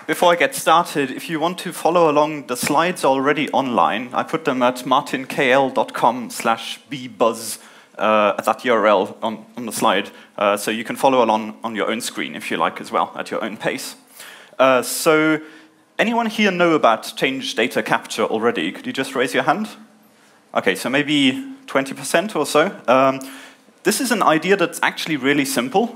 Before I get started, if you want to follow along, the slides are already online. I put them at martinkl.com/bbuzz, that URL on the slide, so you can follow along on your own screen if you like as well, at your own pace. So, anyone here know about change data capture already? Could you just raise your hand? Okay, so maybe 20% or so. This is an idea that's actually really simple.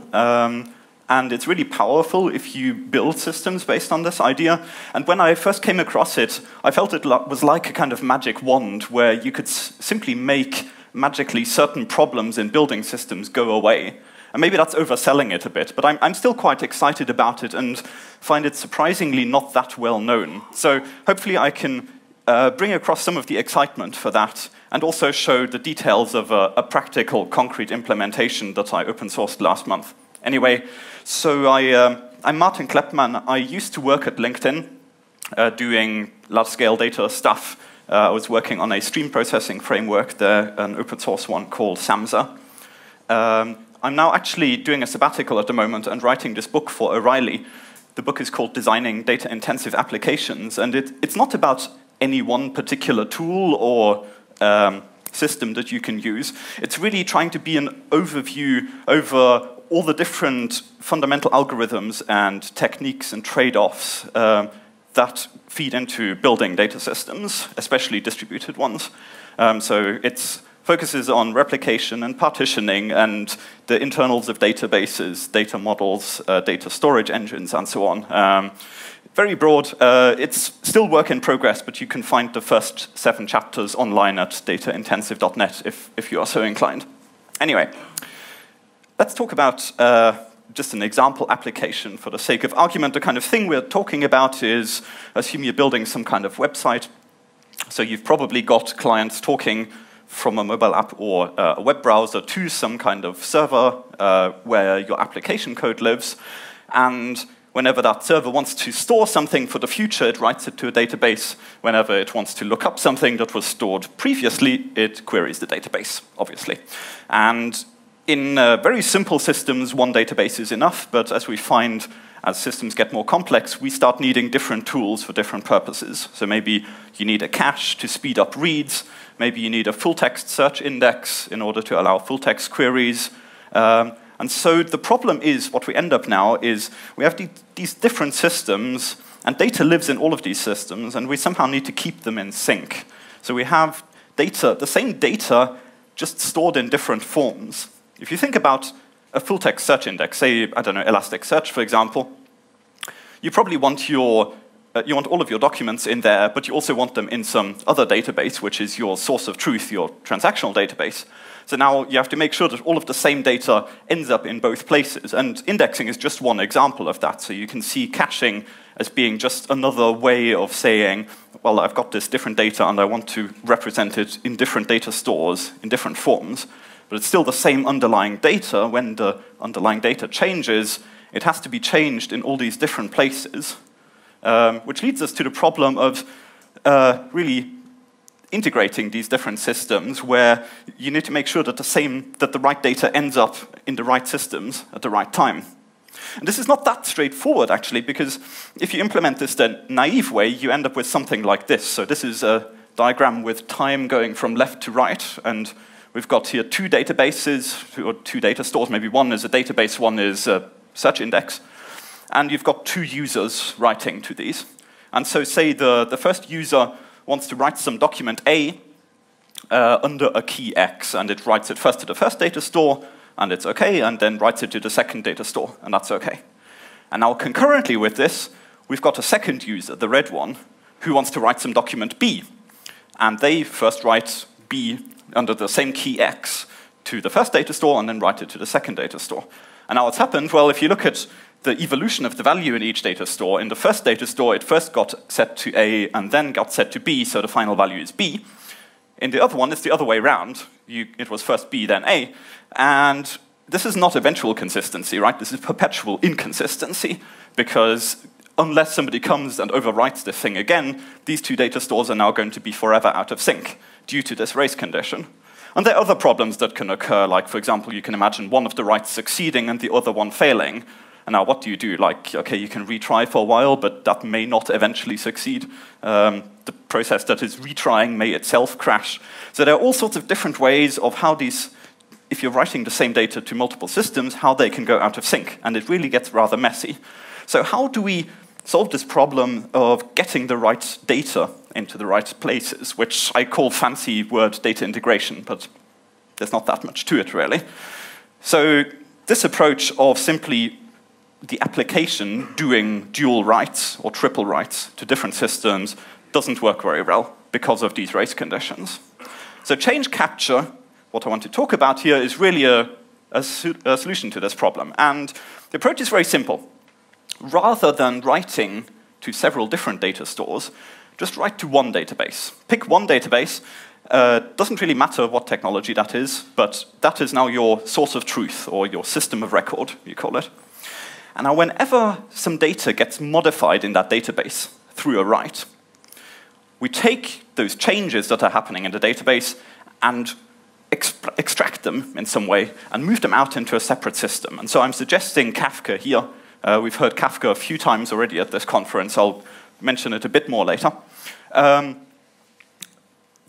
And it's really powerful if you build systems based on this idea. And when I first came across it, I felt it was like a kind of magic wand where you could simply make magically certain problems in building systems go away. And maybe that's overselling it a bit, but I'm still quite excited about it and find it surprisingly not that well known. So hopefully I can bring across some of the excitement for that and also show the details of a practical, concrete implementation that I open sourced last month. Anyway, so I'm Martin Kleppmann. I used to work at LinkedIn doing large-scale data stuff. I was working on a stream processing framework there, an open source one called SAMSA. I'm now actually doing a sabbatical at the moment and writing this book for O'Reilly. The book is called Designing Data-Intensive Applications, and it's not about any one particular tool or system that you can use. It's really trying to be an overview over all the different fundamental algorithms and techniques and trade-offs that feed into building data systems, especially distributed ones. So it focuses on replication and partitioning and the internals of databases, data models, data storage engines, and so on. Very broad. It's still work in progress, but you can find the first 7 chapters online at dataintensive.net if you are so inclined. Anyway. Let's talk about just an example application for the sake of argument. The kind of thing we're talking about is, assume you're building some kind of website. So you've probably got clients talking from a mobile app or a web browser to some kind of server where your application code lives. And whenever that server wants to store something for the future, it writes it to a database. Whenever it wants to look up something that was stored previously, it queries the database, obviously. And in very simple systems, one database is enough, but as we find, as systems get more complex, we start needing different tools for different purposes. So maybe you need a cache to speed up reads, maybe you need a full-text search index in order to allow full-text queries. And so the problem is, what we end up now is, we have these different systems, and data lives in all of these systems, and we somehow need to keep them in sync. So we have data, the same data, just stored in different forms. If you think about a full-text search index, say, I don't know, Elasticsearch, for example, you probably want you want all of your documents in there, but you also want them in some other database, which is your source of truth, your transactional database. So now you have to make sure that all of the same data ends up in both places. And indexing is just one example of that. So you can see caching as being just another way of saying, well, I've got this different data, and I want to represent it in different data stores, in different forms. But it's still the same underlying data. When the underlying data changes, it has to be changed in all these different places, which leads us to the problem of really integrating these different systems where you need to make sure that the right data ends up in the right systems at the right time. And this is not that straightforward, actually, because if you implement this the naive way, you end up with something like this. So this is a diagram with time going from left to right, and we've got here 2 databases, or 2 data stores. Maybe one is a database, one is a search index. And you've got 2 users writing to these. And so say the first user wants to write some document A under a key X, and it writes it first to the first data store, and it's OK, and then writes it to the second data store, and that's OK. And now concurrently with this, we've got a second user, the red one, who wants to write some document B. And they first write B under the same key X to the first data store and then write it to the second data store. And now what's happened? Well, if you look at the evolution of the value in each data store, in the first data store, it first got set to A and then got set to B, so the final value is B. In the other one, it's the other way around. It was first B, then A. And this is not eventual consistency, right? This is perpetual inconsistency, because unless somebody comes and overwrites this thing again, these 2 data stores are now going to be forever out of sync due to this race condition. And there are other problems that can occur, like, for example, you can imagine one of the writes succeeding and the other one failing. And now what do? Like, okay, you can retry for a while, but that may not eventually succeed. The process that is retrying may itself crash. So there are all sorts of different ways of how these, if you're writing the same data to multiple systems, how they can go out of sync. And it really gets rather messy. So how do we solve this problem of getting the right data into the right places, which I call fancy word data integration, but there's not that much to it, really. So this approach of simply the application doing dual writes or triple writes to different systems doesn't work very well because of these race conditions. So change capture, what I want to talk about here, is really a solution to this problem. And the approach is very simple. Rather than writing to several different data stores, just write to one database. Pick one database. Doesn't really matter what technology that is, but that is now your source of truth, or your system of record, you call it. And now whenever some data gets modified in that database through a write, we take those changes that are happening in the database and extract them in some way and move them out into a separate system. And so I'm suggesting Kafka here. We've heard Kafka a few times already at this conference. I'll mention it a bit more later.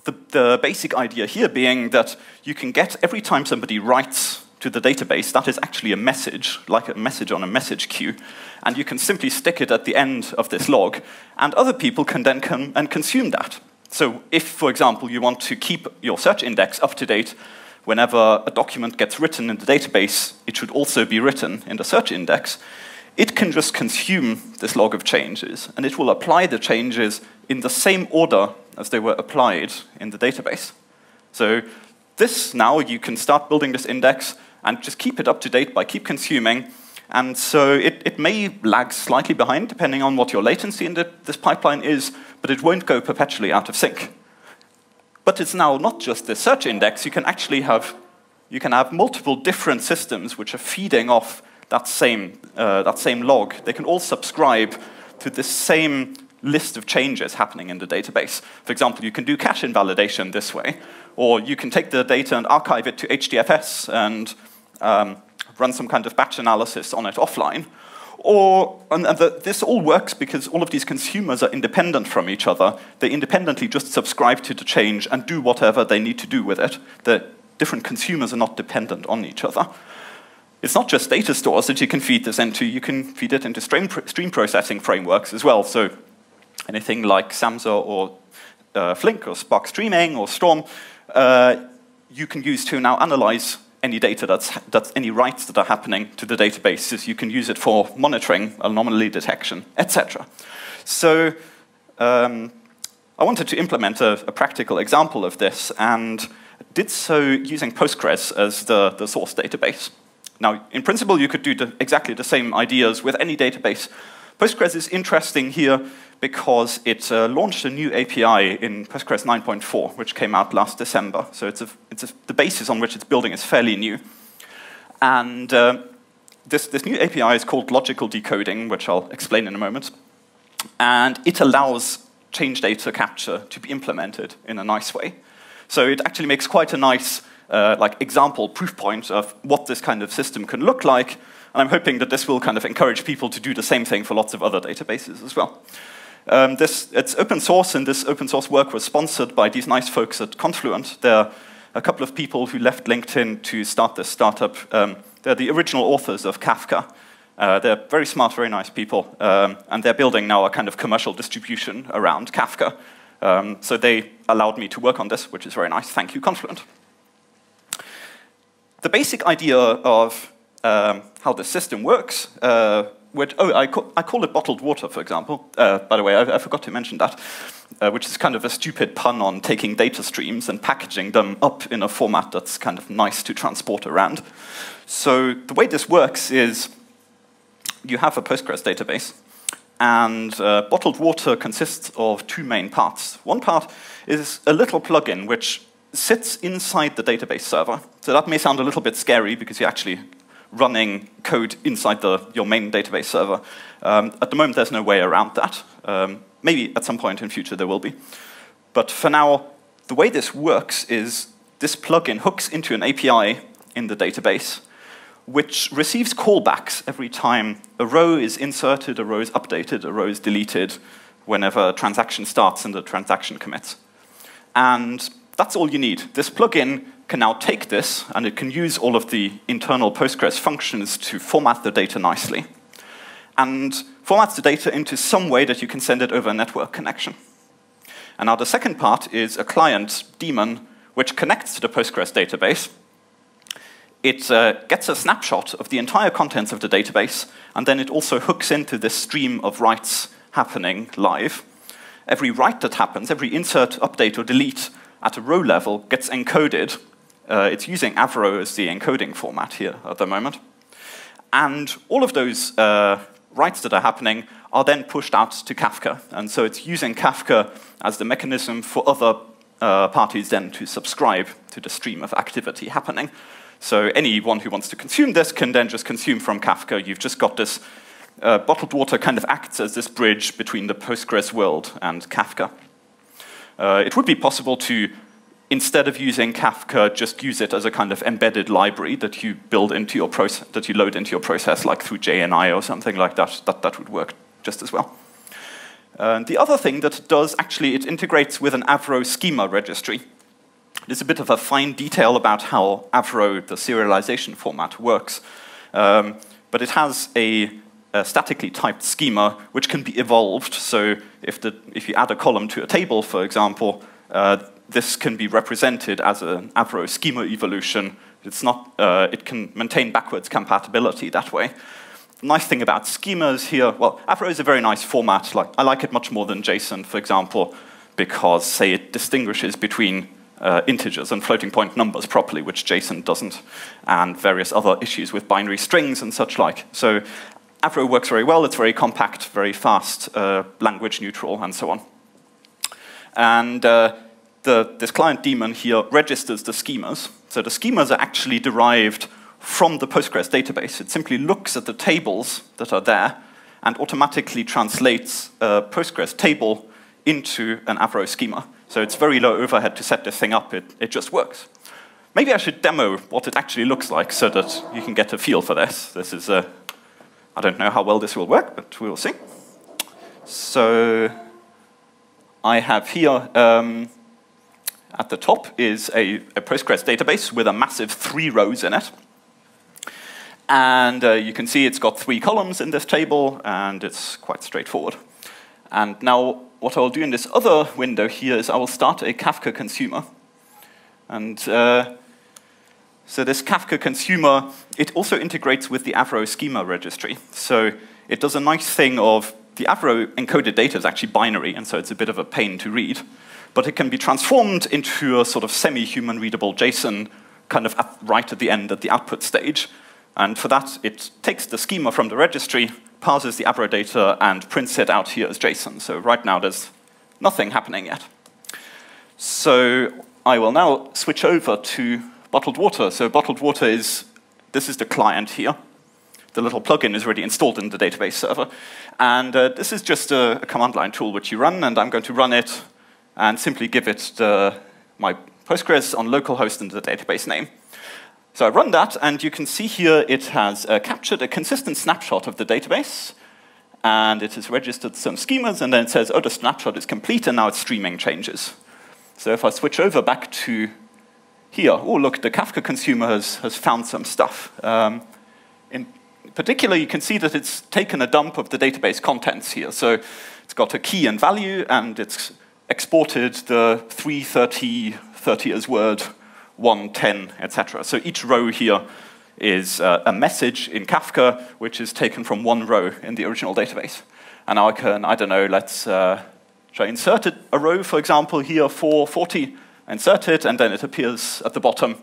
The basic idea here being that you can get, every time somebody writes to the database, that is actually a message, like a message on a message queue, and you can simply stick it at the end of this log, and other people can then come and consume that. So if, for example, you want to keep your search index up to date, whenever a document gets written in the database, it should also be written in the search index. It can just consume this log of changes, and it will apply the changes in the same order as they were applied in the database. So this now, you can start building this index and just keep it up to date by keep consuming. And so it may lag slightly behind, depending on what your latency in this pipeline is, but it won't go perpetually out of sync. But it's now not just the search index. You can actually have multiple different systems which are feeding off that same log. They can all subscribe to the same list of changes happening in the database. For example, you can do cache invalidation this way, or you can take the data and archive it to HDFS and run some kind of batch analysis on it offline. This all works because all of these consumers are independent from each other. They independently just subscribe to the change and do whatever they need to do with it. The different consumers are not dependent on each other. It's not just data stores that you can feed this into. You can feed it into stream processing frameworks as well. So anything like Samza or Flink or Spark Streaming or Storm, you can use to now analyze any data that's any writes that are happening to the databases. You can use it for monitoring, anomaly detection, etc. So I wanted to implement a practical example of this, and did so using Postgres as the source database. Now, in principle, you could do exactly the same ideas with any database. Postgres is interesting here because it launched a new API in Postgres 9.4, which came out last December. So the basis on which it's building is fairly new. And this new API is called logical decoding, which I'll explain in a moment. And it allows change data capture to be implemented in a nice way. So it actually makes quite a nice example proof point of what this kind of system can look like. And I'm hoping that this will kind of encourage people to do the same thing for lots of other databases as well. It's open source, and this open source work was sponsored by these nice folks at Confluent. There are a couple of people who left LinkedIn to start this startup. They're the original authors of Kafka. They're very smart, very nice people, and they're building now a kind of commercial distribution around Kafka. So they allowed me to work on this, which is very nice. Thank you, Confluent. The basic idea of how the system works, I call it bottled water, for example. By the way, I forgot to mention that, which is kind of a stupid pun on taking data streams and packaging them up in a format that's kind of nice to transport around. So the way this works is you have a Postgres database, and bottled water consists of two main parts. One part is a little plugin which sits inside the database server. So that may sound a little bit scary because you're actually running code inside your main database server. At the moment, there's no way around that. Maybe at some point in future there will be. But for now, the way this works is this plugin hooks into an API in the database, which receives callbacks every time a row is inserted, a row is updated, a row is deleted, whenever a transaction starts and a transaction commits. And that's all you need. This plugin can now take this, and it can use all of the internal Postgres functions to format the data nicely, and formats the data into some way that you can send it over a network connection. And now the second part is a client daemon which connects to the Postgres database. It gets a snapshot of the entire contents of the database, and then it also hooks into this stream of writes happening live. Every write that happens, every insert, update, or delete at a row level gets encoded. It's using Avro as the encoding format here at the moment. And all of those writes that are happening are then pushed out to Kafka. And so it's using Kafka as the mechanism for other parties then to subscribe to the stream of activity happening. So anyone who wants to consume this can then just consume from Kafka. You've just got this bottled water kind of acts as this bridge between the Postgres world and Kafka. It would be possible to, instead of using Kafka, just use it as a kind of embedded library that you build into your process, that you load into your process, like through JNI or something like that. That would work just as well. The other thing that it does, actually, it integrates with an Avro schema registry. There's a bit of a fine detail about how Avro, the serialization format, works. But it has a statically typed schema which can be evolved. So if you add a column to a table, for example, this can be represented as an Avro schema evolution. It's not, it can maintain backwards compatibility that way. The nice thing about schemas here, well, Avro is a very nice format. I like it much more than JSON, for example, because, say, it distinguishes between integers and floating point numbers properly, which JSON doesn't, and various other issues with binary strings and such like. So Avro works very well. It's very compact, very fast, language neutral, and so on. And this client daemon here registers the schemas. So the schemas are actually derived from the Postgres database. It simply looks at the tables that are there and automatically translates a Postgres table into an Avro schema. So it's very low overhead to set this thing up. It just works. Maybe I should demo what it actually looks like so that you can get a feel for this. This is I don't know how well this will work, but we will see. So I have here, at the top is a Postgres database with a massive 3 rows in it. And you can see it's got 3 columns in this table, and it's quite straightforward. And now what I'll do in this other window here is I will start a Kafka consumer. And so this Kafka consumer, it also integrates with the Avro schema registry. So it does a nice thing of, the Avro encoded data is actually binary, and so it's a bit of a pain to read. But it can be transformed into a sort of semi-human readable JSON kind of right at the end, at the output stage. And for that, it takes the schema from the registry, parses the Avro data, and prints it out here as JSON. So right now, there's nothing happening yet. So I will now switch over to bottled water. So bottled water this is the client here. The little plugin is already installed in the database server. And this is just a command line tool which you run, and I'm going to run it and simply give it my Postgres on localhost and the database name. So I run that, and you can see here it has captured a consistent snapshot of the database, and it has registered some schemas, and then it says, oh, the snapshot is complete, and now it's streaming changes. So if I switch over back to here, oh, look, the Kafka consumer has found some stuff. In particular, you can see that it's taken a dump of the database contents here. So it's got a key and value, and it's exported the 330, 30 as word, 110, etc. So each row here is a message in Kafka, which is taken from one row in the original database. And now I can, I don't know, let's try insert a row, for example, here, 440, insert it, and then it appears at the bottom.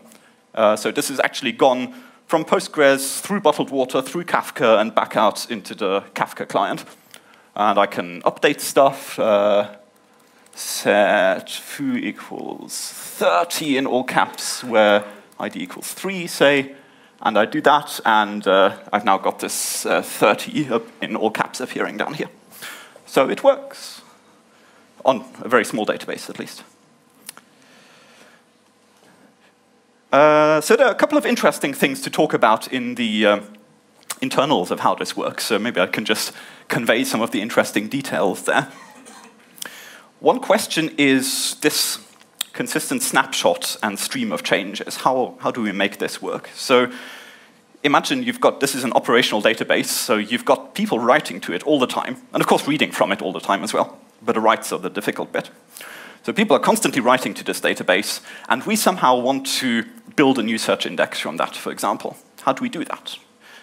So this has actually gone from Postgres through bottled water, through Kafka, and back out into the Kafka client. And I can update stuff, set foo equals 30 in all caps, where ID equals 3, say, and I do that, and I've now got this 30 in all caps appearing down here. So it works, on a very small database at least. So there are a couple of interesting things to talk about in the internals of how this works. So maybe I can just convey some of the interesting details there. One question is this consistent snapshot and stream of changes. How do we make this work? So imagine this is an operational database, so you've got people writing to it all the time, and of course reading from it all the time as well, but the writes are the difficult bit. So people are constantly writing to this database, and we somehow want to build a new search index from that, for example. How do we do that?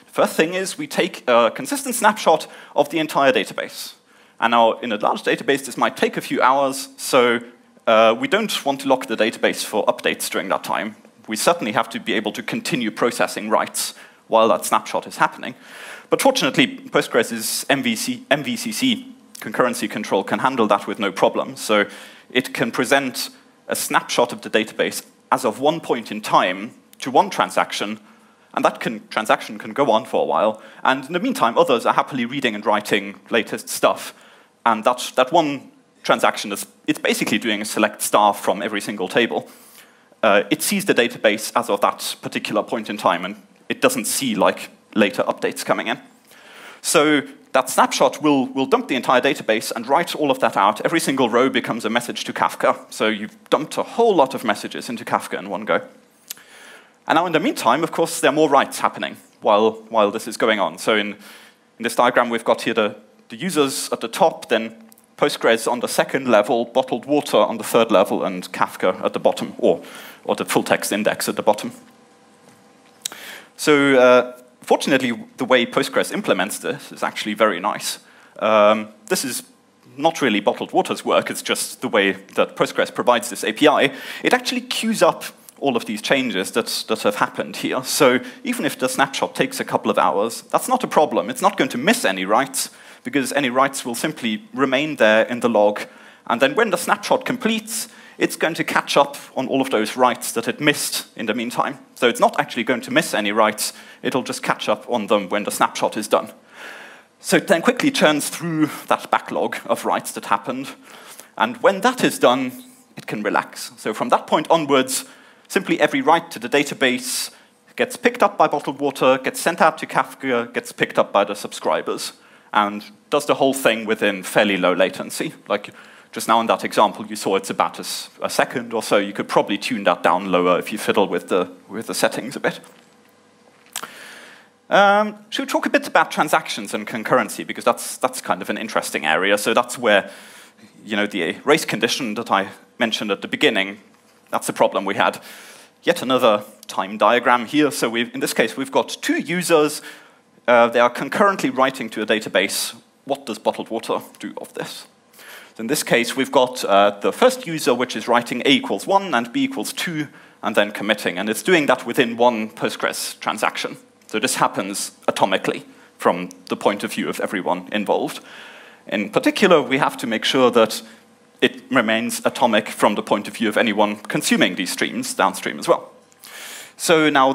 The first thing is we take a consistent snapshot of the entire database. And now, in a large database, this might take a few hours, so we don't want to lock the database for updates during that time. We certainly have to be able to continue processing writes while that snapshot is happening. But fortunately, Postgres' MVCC concurrency control can handle that with no problem. So it can present a snapshot of the database as of one point in time to one transaction, and that transaction can go on for a while. And in the meantime, others are happily reading and writing latest stuff. And that one transaction it's basically doing a select star from every single table. It sees the database as of that particular point in time, and it doesn't see like later updates coming in. So that snapshot will dump the entire database and write all of that out. Every single row becomes a message to Kafka. So you've dumped a whole lot of messages into Kafka in one go. And now in the meantime, of course, there are more writes happening while this is going on. So in this diagram, we've got here the users at the top, then Postgres on the second level, bottled water on the third level, and Kafka at the bottom, or the full text index at the bottom. So fortunately, the way Postgres implements this is actually very nice. This is not really bottled water's work, it's just the way that Postgres provides this API. It actually queues up all of these changes that have happened here. So even if the snapshot takes a couple of hours, that's not a problem. It's not going to miss any writes, because any writes will simply remain there in the log. And then when the snapshot completes, it's going to catch up on all of those writes that it missed in the meantime. So it's not actually going to miss any writes. It'll just catch up on them when the snapshot is done. So it then quickly churns through that backlog of writes that happened. And when that is done, it can relax. So from that point onwards, simply every write to the database gets picked up by bottled water, gets sent out to Kafka, gets picked up by the subscribers, and does the whole thing within fairly low latency. Like just now in that example, you saw it's about a second or so. You could probably tune that down lower if you fiddle with the settings a bit. Should we talk a bit about transactions and concurrency, because that's kind of an interesting area. So that's where the race condition that I mentioned at the beginning, that's the problem we had. Yet another time diagram here. So in this case, we've got two users. They are concurrently writing to a database. What does bottled water do of this? So in this case, we've got the first user, which is writing A equals 1 and B equals 2, and then committing. And it's doing that within one Postgres transaction. So this happens atomically from the point of view of everyone involved. In particular, we have to make sure that it remains atomic from the point of view of anyone consuming these streams downstream as well. So now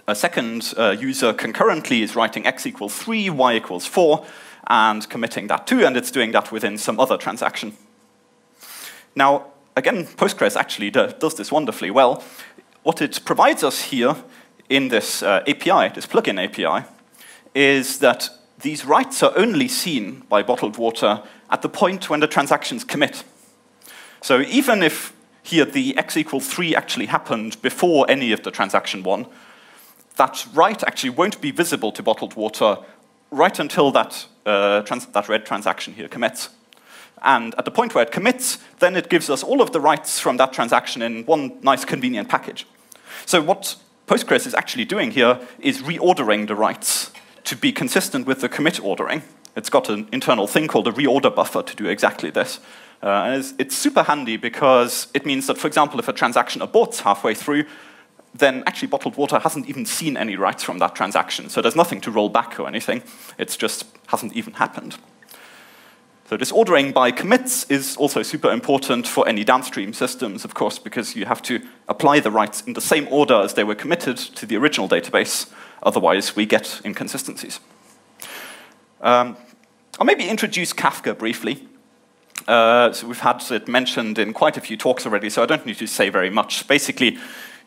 a second user concurrently is writing x equals 3, y equals 4, and committing that too, and it's doing that within some other transaction. Now, again, Postgres actually does this wonderfully well. What it provides us here in this API, this plugin API, is that these writes are only seen by bottled water at the point when the transactions commit. So even if here the x equals 3 actually happened before any of the transaction 1, that write actually won't be visible to bottled water right until that red transaction here commits. And at the point where it commits, then it gives us all of the writes from that transaction in one nice convenient package. So what Postgres is actually doing here is reordering the writes to be consistent with the commit ordering. It's got an internal thing called a reorder buffer to do exactly this. And it's super handy because it means that, for example, if a transaction aborts halfway through, then actually bottled water hasn't even seen any writes from that transaction. So there's nothing to roll back or anything. It just hasn't even happened. So this ordering by commits is also super important for any downstream systems, of course, because you have to apply the writes in the same order as they were committed to the original database. Otherwise, we get inconsistencies. I'll maybe introduce Kafka briefly. So we've had it mentioned in quite a few talks already, so I don't need to say very much. Basically,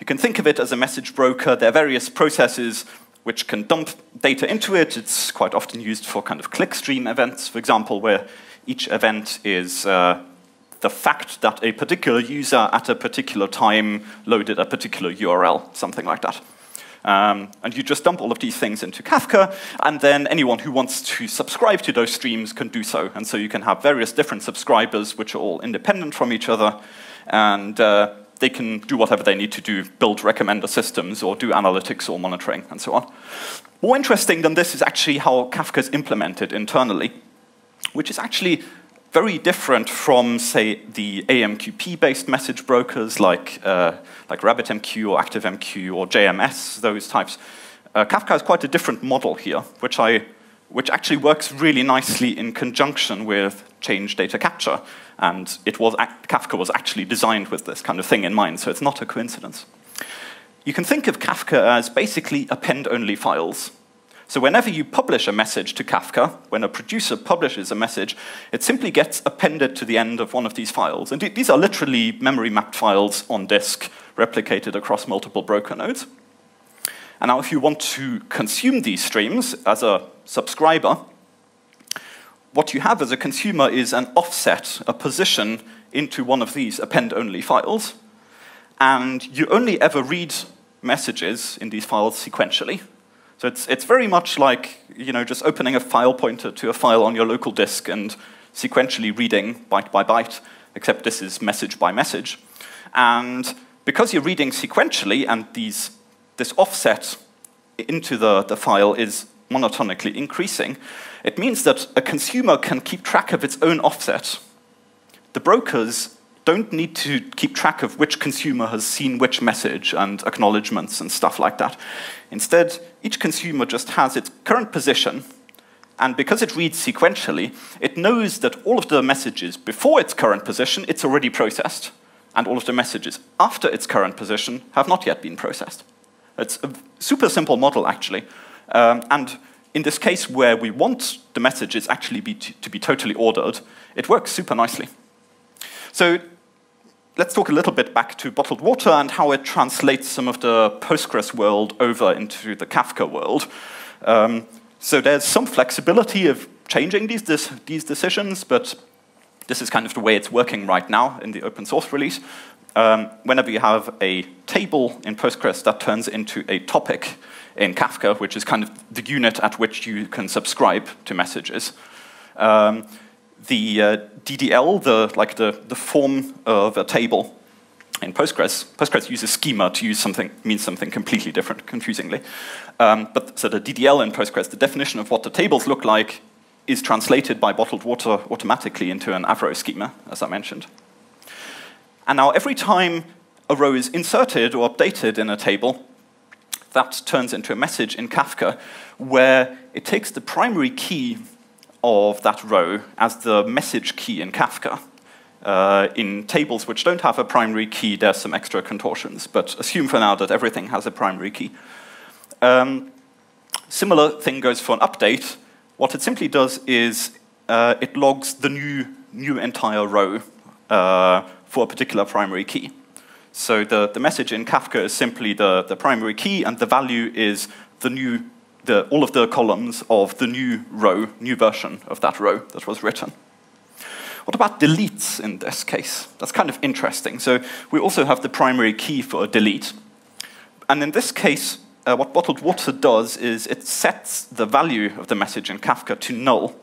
You can think of it as a message broker. There are various processes which can dump data into it. It's quite often used for kind of clickstream events, for example, where each event is the fact that a particular user at a particular time loaded a particular URL, something like that. And you just dump all of these things into Kafka, and then anyone who wants to subscribe to those streams can do so. And so you can have various different subscribers which are all independent from each other, and they can do whatever they need to do, build recommender systems, or do analytics or monitoring, and so on. More interesting than this is actually how Kafka is implemented internally, which is actually very different from, say, the AMQP-based message brokers like RabbitMQ or ActiveMQ or JMS, those types. Kafka has quite a different model here, which actually works really nicely in conjunction with change data capture. And Kafka was actually designed with this kind of thing in mind, so it's not a coincidence. You can think of Kafka as basically append-only files. So whenever you publish a message to Kafka, when a producer publishes a message, it simply gets appended to the end of one of these files. And these are literally memory-mapped files on disk, replicated across multiple broker nodes. And now if you want to consume these streams as a subscriber, what you have as a consumer is an offset, a position into one of these append-only files. And you only ever read messages in these files sequentially. So it's very much like just opening a file pointer to a file on your local disk and sequentially reading byte by byte, except this is message by message. And because you're reading sequentially and this offset into the file is monotonically increasing, it means that a consumer can keep track of its own offset. The brokers don't need to keep track of which consumer has seen which message and acknowledgements and stuff like that. Instead, each consumer just has its current position, and because it reads sequentially, it knows that all of the messages before its current position, it's already processed, and all of the messages after its current position have not yet been processed. It's a super simple model, actually. And in this case where we want the messages actually to be totally ordered, it works super nicely. So let's talk a little bit back to bottled water and how it translates some of the Postgres world over into the Kafka world. So there's some flexibility of changing these decisions, but this is kind of the way it's working right now in the open source release. Whenever you have a table in Postgres, that turns into a topic in Kafka, which is kind of the unit at which you can subscribe to messages. The DDL, the form of a table in Postgres uses schema to mean something completely different, confusingly. So the DDL in Postgres, the definition of what the tables look like, is translated by bottled water automatically into an Avro schema, as I mentioned. And now every time a row is inserted or updated in a table, that turns into a message in Kafka where it takes the primary key of that row as the message key in Kafka. In tables which don't have a primary key, there's some extra contortions, but assume for now that everything has a primary key. Similar thing goes for an update. What it simply does is it logs the new entire row for a particular primary key. So the message in Kafka is simply the primary key, and the value is all of the columns of the new row, new version of that row that was written. What about deletes in this case? That's kind of interesting. So we also have the primary key for a delete. And in this case, what bottled water does is it sets the value of the message in Kafka to null.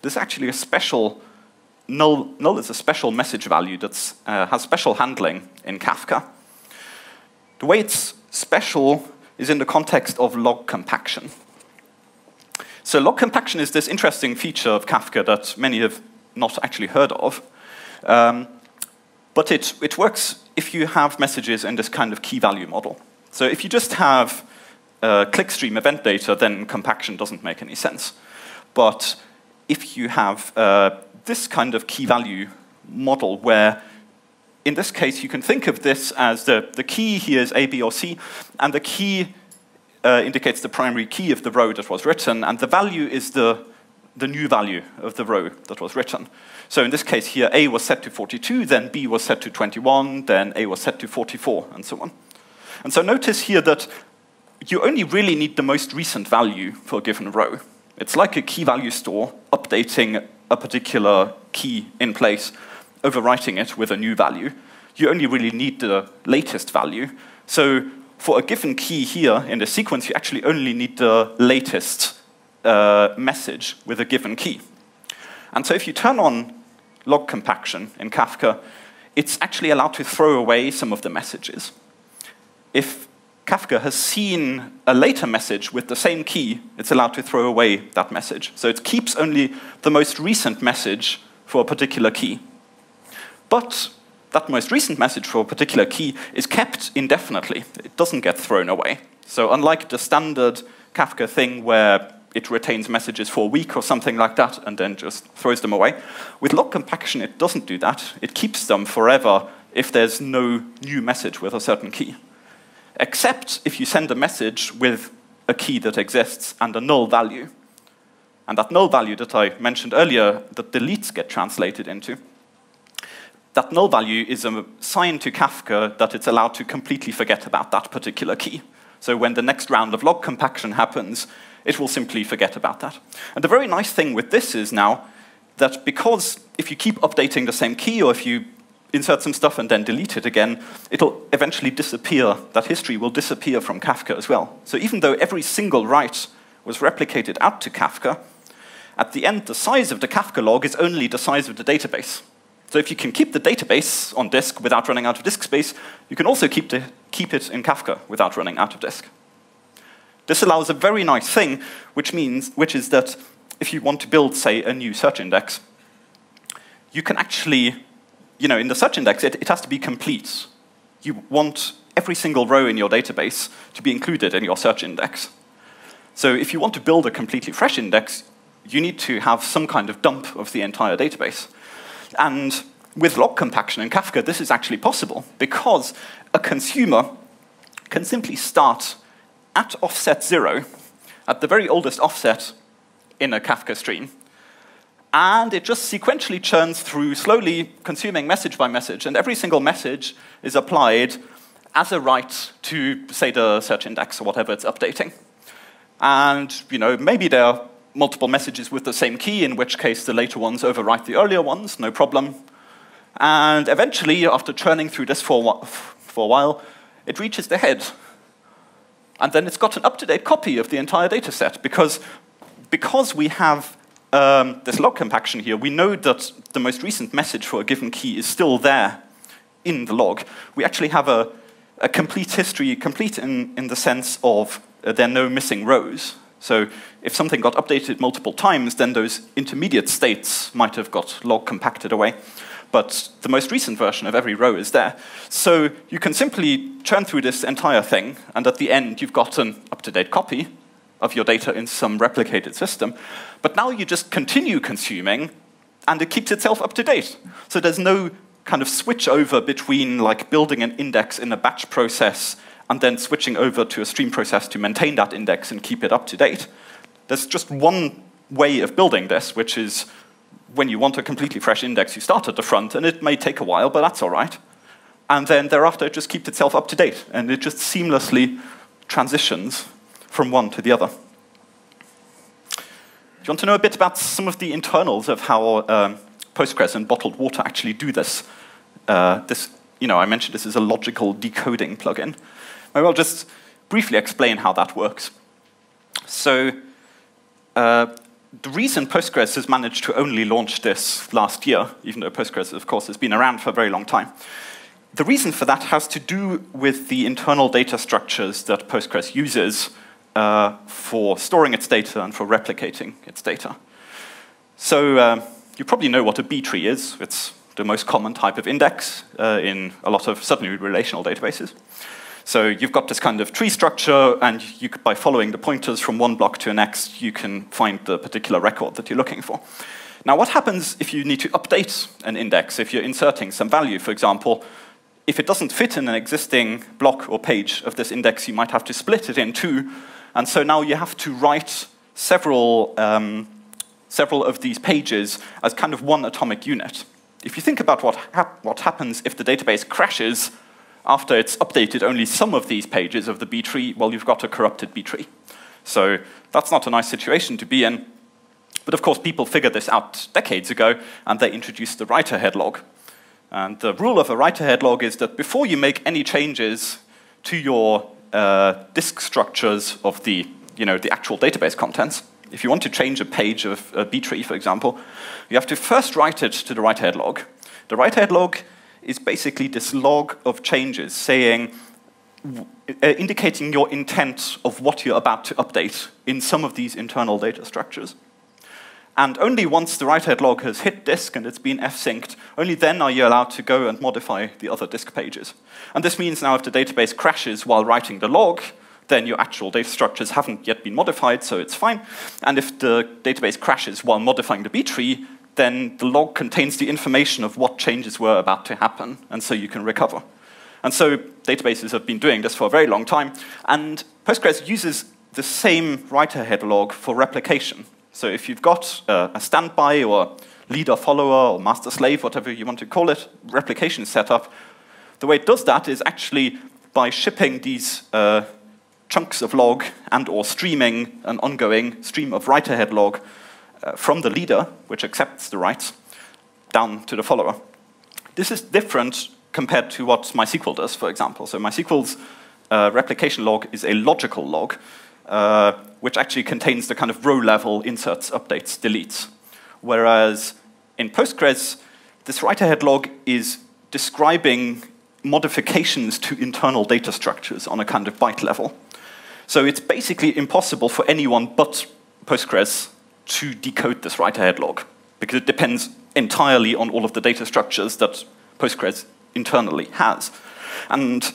This is actually a special null is a special message value that has special handling in Kafka. The way it's special is in the context of log compaction. So log compaction is this interesting feature of Kafka that many have not actually heard of. But it works if you have messages in this kind of key value model. So if you just have clickstream event data, then compaction doesn't make any sense. But if you have this kind of key value model where, in this case, you can think of this as the key here is A, B, or C, and the key indicates the primary key of the row that was written, and the value is the new value of the row that was written. So in this case here, A was set to 42, then B was set to 21, then A was set to 44, and so on. And so notice here that you only really need the most recent value for a given row. It's like a key value store updating a particular key in place, overwriting it with a new value. You only really need the latest value. So for a given key here in the sequence, you actually only need the latest message with a given key. And so if you turn on log compaction in Kafka, it's actually allowed to throw away some of the messages. If Kafka has seen a later message with the same key, it's allowed to throw away that message. So it keeps only the most recent message for a particular key. But that most recent message for a particular key is kept indefinitely. It doesn't get thrown away. So unlike the standard Kafka thing where it retains messages for a week or something like that and then just throws them away, with log compaction it doesn't do that. It keeps them forever if there's no new message with a certain key. Except if you send a message with a key that exists and a null value. And that null value that I mentioned earlier, that deletes get translated into, that null value is a sign to Kafka that it's allowed to completely forget about that particular key. So when the next round of log compaction happens, it will simply forget about that. And the very nice thing with this is now that because if you keep updating the same key, or if you insert some stuff and then delete it again, it'll eventually disappear. That history will disappear from Kafka as well. So even though every single write was replicated out to Kafka, at the end, the size of the Kafka log is only the size of the database. So if you can keep the database on disk without running out of disk space, you can also keep it in Kafka without running out of disk. This allows a very nice thing, which is that if you want to build, say, a new search index, you can actually, in the search index, it has to be complete. You want every single row in your database to be included in your search index. So if you want to build a completely fresh index, you need to have some kind of dump of the entire database. And with log compaction in Kafka, this is actually possible because a consumer can simply start at offset 0, at the very oldest offset in a Kafka stream, and it just sequentially churns through, slowly consuming message by message, and every single message is applied as a write to, say, the search index or whatever it's updating. And maybe there are multiple messages with the same key, in which case the later ones overwrite the earlier ones, no problem. And eventually, after churning through this for a while, it reaches the head. And then it's got an up-to-date copy of the entire data set, because we have this log compaction here, we know that the most recent message for a given key is still there in the log. We actually have a complete history, complete in the sense of there are no missing rows. So if something got updated multiple times, then those intermediate states might have got log compacted away. But the most recent version of every row is there. So you can simply churn through this entire thing, and at the end, you've got an up-to-date copy of your data in some replicated system. But now you just continue consuming, and it keeps itself up to date. So there's no kind of switch over between building an index in a batch process and then switching over to a stream process to maintain that index and keep it up to date. There's just one way of building this, which is when you want a completely fresh index, you start at the front, and it may take a while, but that's all right. And then thereafter, it just keeps itself up to date, and it just seamlessly transitions from one to the other. Do you want to know a bit about some of the internals of how Postgres and bottled water actually do this? I mentioned this is a logical decoding plugin. I will just briefly explain how that works. So the reason Postgres has managed to only launch this last year, even though Postgres, of course, has been around for a very long time, the reason for that has to do with the internal data structures that Postgres uses for storing its data and for replicating its data. So you probably know what a Btree is. It's the most common type of index in a lot of, certainly, relational databases. So you've got this kind of tree structure, and by following the pointers from one block to the next, you can find the particular record that you're looking for. Now, what happens if you need to update an index? If you're inserting some value, for example, if it doesn't fit in an existing block or page of this index, you might have to split it in two, and so now you have to write several of these pages as kind of one atomic unit. If you think about what happens if the database crashes after it's updated only some of these pages of the B-tree, well, you've got a corrupted B-tree. So that's not a nice situation to be in. But of course, people figured this out decades ago, and they introduced the write-ahead log. And the rule of a write-ahead log is that before you make any changes to your disk structures of the actual database contents, if you want to change a page of a B-tree, for example, you have to first write it to the write-ahead log. The write-ahead log is basically this log of changes saying, indicating your intent of what you're about to update in some of these internal data structures. And only once the write-ahead log has hit disk and it's been f-synced, only then are you allowed to go and modify the other disk pages. And this means now if the database crashes while writing the log, then your actual data structures haven't yet been modified, so it's fine. And if the database crashes while modifying the B-tree, then the log contains the information of what changes were about to happen, and so you can recover. And so databases have been doing this for a very long time, and Postgres uses the same write-ahead log for replication. So if you've got a standby or leader-follower or master-slave, whatever you want to call it, replication setup, the way it does that is actually by shipping these chunks of log and or streaming an ongoing stream of write-ahead log from the leader, which accepts the writes, down to the follower. This is different compared to what MySQL does, for example. So MySQL's replication log is a logical log, which actually contains the kind of row-level inserts, updates, deletes. Whereas in Postgres, this write-ahead log is describing modifications to internal data structures on a kind of byte level. So it's basically impossible for anyone but Postgres to decode this write-ahead log, because it depends entirely on all of the data structures that Postgres internally has. And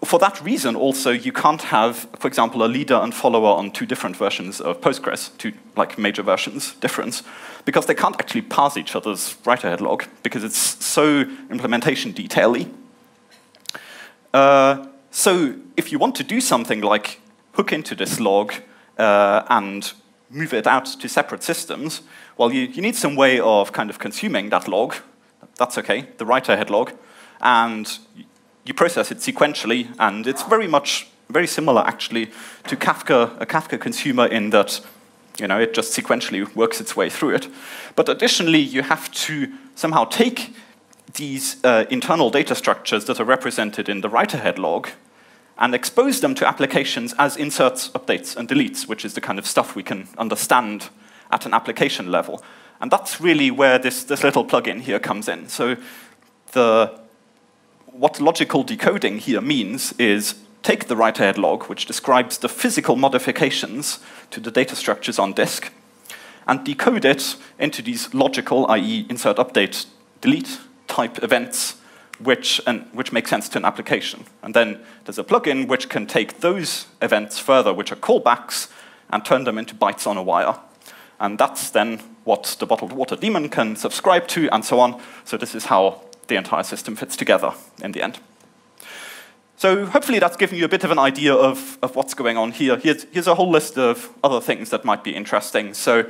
for that reason, also, you can't have, for example, a leader and follower on two different versions of Postgres, two major versions difference, because they can't actually parse each other's write-ahead log, because it's so implementation detail-y. So if you want to do something like hook into this log and move it out to separate systems, well, you need some way of kind of consuming that log. That's okay, the write-ahead log. And you process it sequentially, and it's very similar, actually, to Kafka, a Kafka consumer, in that it just sequentially works its way through it. But additionally, you have to somehow take these internal data structures that are represented in the write-ahead log and expose them to applications as inserts, updates, and deletes, which is the kind of stuff we can understand at an application level. And that's really where this little plugin here comes in. So what logical decoding here means is take the write-ahead log, which describes the physical modifications to the data structures on disk, and decode it into these logical, i.e. insert, update, delete type events, which make sense to an application. And then there's a plugin which can take those events further, which are callbacks, and turn them into bytes on a wire. And that's then what the bottled water daemon can subscribe to, and so on. So this is how the entire system fits together in the end. So hopefully that's given you a bit of an idea of what's going on here. Here's a whole list of other things that might be interesting. So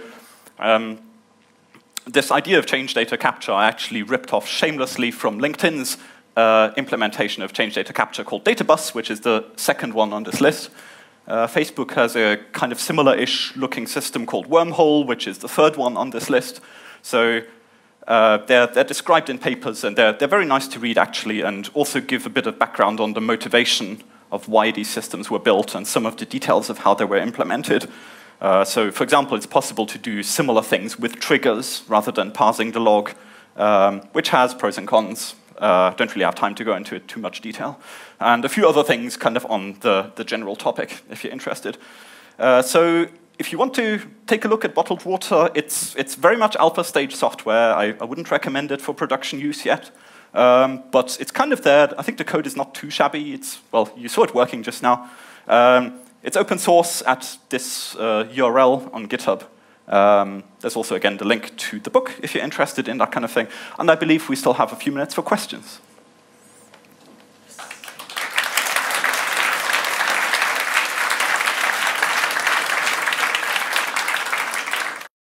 this idea of change data capture I actually ripped off shamelessly from LinkedIn's implementation of change data capture called databuzz, which is the second one on this list. Facebook has a kind of similar-ish looking system called Wormhole, which is the third one on this list. So they're described in papers, and they're very nice to read, actually, and also give a bit of background on the motivation of why these systems were built and some of the details of how they were implemented. So, for example, it's possible to do similar things with triggers rather than parsing the log, which has pros and cons. Don't really have time to go into too much detail. And a few other things kind of on the general topic, if you're interested. So if you want to take a look at bottled water, it's very much alpha stage software. I wouldn't recommend it for production use yet. But it's kind of there. I think the code is not too shabby. Well, you saw it working just now. It's open source at this URL on GitHub. There's also, again, the link to the book if you're interested in that kind of thing. And I believe we still have a few minutes for questions.